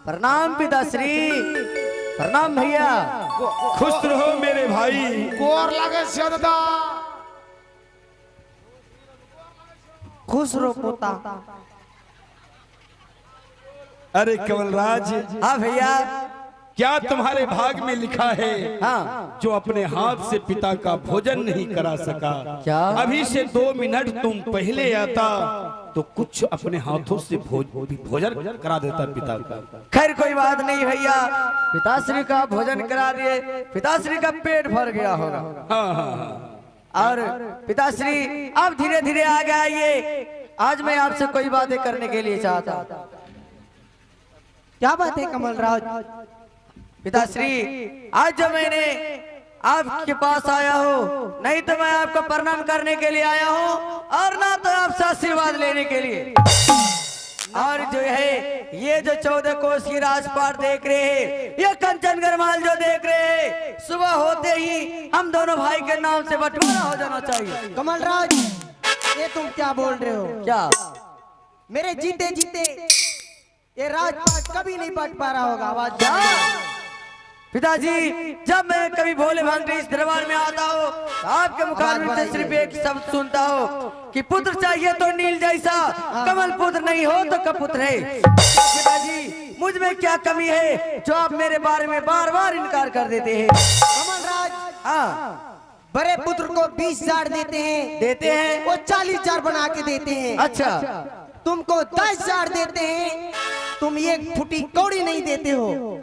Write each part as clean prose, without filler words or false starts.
प्रणाम पिताश्री, प्रणाम भैया। खुश रहो मेरे भाई। कोर लगे दादा, खुश रहो पोता। अरे कमलराज, हाँ भैया। क्या तुम्हारे भाग में लिखा है? हाँ। जो अपने हाथ से पिता का भोजन नहीं करा सका, क्या? अभी से 2 मिनट तुम पहले आता तो कुछ अपने हाथों से भोजन करा देता पिता का। खैर कोई बात नहीं भैया, पिताश्री का भोजन करा दिए, पिताश्री का पेट भर गया होगा। हाँ हाँ हाँ। और पिताश्री आप धीरे धीरे आगे आइए, आज मैं आपसे कोई बातें करने के लिए चाहता हूँ। क्या बात है कमलराज? पिताश्री, आज जो मैंने आपके पास आया हूँ, नहीं तो मैं आपको प्रणाम करने के लिए आया हूँ और ना तो आपसे आशीर्वाद लेने के लिए। और जो है ये जो 14 कोस की राजपाट देख रहे हैं, ये कंचन गरमाल जो देख रहे हैं, सुबह होते ही हम दोनों भाई के नाम से बंटवारा हो जाना चाहिए। कमलराज, ये तुम क्या बोल रहे हो? क्या? मेरे जीते जीते ये राजपाट कभी नहीं बट पा रहा होगा। आवाज क्या? पिताजी, जब मैं कभी भोले भांटे इस दरबार में आता हूँ तो आपके मुखारबिन से सिर्फ एक शब्द सुनता हूँ कि पुत्र चाहिए तो नील जैसा, कमल पुत्र नहीं हो तो कपुत्र है। पिताजी, मुझ में क्या कमी है जो आप मेरे बारे में बार बार इनकार कर देते हैं? कमलराज, हाँ, बड़े पुत्र को 20,000 देते हैं, वो 40,000 बना के देते हैं। अच्छा, तुमको 10,000 देते हैं, तुम एक फुटी कौड़ी नहीं देते हो।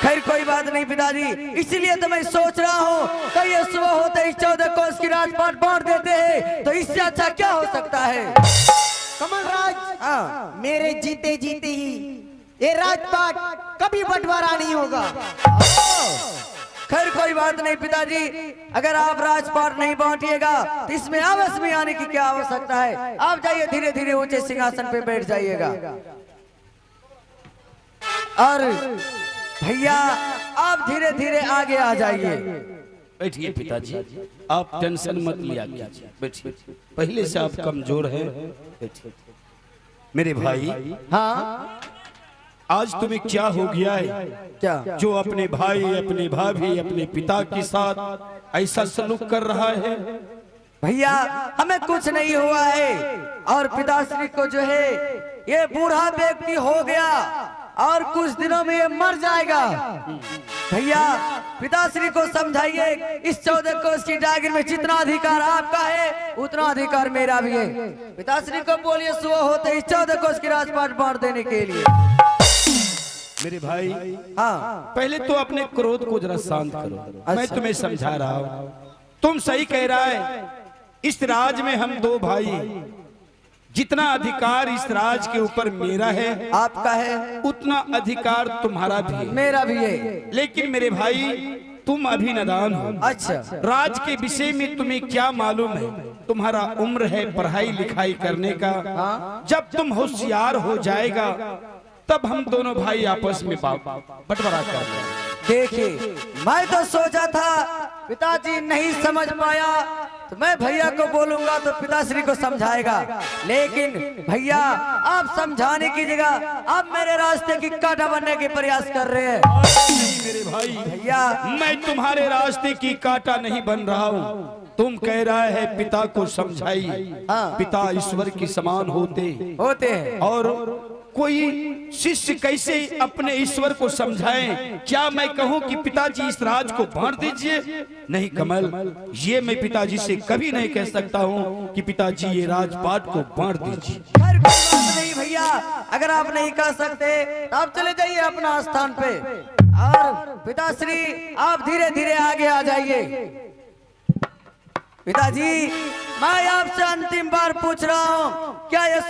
खैर कोई बात नहीं पिताजी, इसीलिए तो मैं सोच रहा हूँ कि ये सुबह होते ही 14 कोस की राजपाट बांट देते हैं, तो इससे अच्छा क्या हो सकता है? कमलराज, हाँ, मेरे जीते जीते ही ये राजपाट कभी बंटवारा नहीं होगा। खैर कोई बात नहीं पिताजी, अगर आप राजपाट नहीं बांटिएगा तो इसमें आवश्यक में आने की क्या आवश्यकता है? आप जाइए, धीरे धीरे ऊंचे सिंहासन पे बैठ जाइएगा। और भैया आप धीरे धीरे आगे आ जाइए। बैठिए पिताजी, आप टेंशन मत लिया कीजिए, बैठिए। पहले से आप कमजोर हैं, बैठिए। मेरे भाई, हाँ, आज तुम्हें क्या हो गया है? क्या? जो अपने भाई, अपने भाभी, अपने पिता के साथ ऐसा सलूक कर रहा है? भैया, हमें कुछ नहीं हुआ है और पिताश्री को जो है ये बूढ़ा व्यक्ति हो गया और कुछ दिनों में ये मर जाएगा। भैया, पिताश्री को समझाइए, इस 14 कोस की जागीर में जितना अधिकार आपका है उतना अधिकार मेरा भी है। पिताश्री को बोलिए सुबह होते ही 14 कोस की राजपाट बांट देने के लिए। मेरे भाई, हाँ, पहले तो अपने क्रोध को जरा शांत करो। मैं तुम्हें समझा रहा हूँ, तुम सही कह रहा है। इस राज में हम 2 भाई, जितना अधिकार इस राज के ऊपर मेरा है, आपका है, उतना अधिकार तुम्हारा भी है, मेरा भी है। लेकिन मेरे भाई तुम अभी नादान हो। अच्छा, राज के विषय में तुम्हें क्या मालूम है? तुम्हारा उम्र है पढ़ाई लिखाई करने का। जब तुम होशियार हो जाएगा तब हम दोनों भाई आपस में बंटवारा कर लेंगे। देखिए, मैं तो सोचा था पिताजी नहीं समझ पाया तो मैं भैया को बोलूंगा तो पिताश्री को समझाएगा, लेकिन भैया आप समझाने की जगह आप मेरे रास्ते की कांटा बनने के प्रयास कर रहे हैं। नहीं मेरे भाई, भैया, मैं तुम्हारे रास्ते की कांटा नहीं बन रहा हूँ। तुम कह रहा है पिता को समझाइए। हाँ। पिता ईश्वर के समान होते हैं और कोई शिष्य कैसे अपने ईश्वर को समझाएं? क्या मैं कहूं कि पिताजी इस राज को बांट दीजिए? नहीं कमल, ये मैं पिताजी से कभी नहीं कह सकता हूं कि पिताजी ये राजपाट को बांट दीजिए। खैर कोई बात नहीं भैया, अगर आप नहीं कह सकते तो आप चले जाइए अपना स्थान पे और पिताश्री आप धीरे धीरे आगे आ जाइए। पिताजी मैं आपसे अंतिम बार पूछ रहा हूँ, क्या ये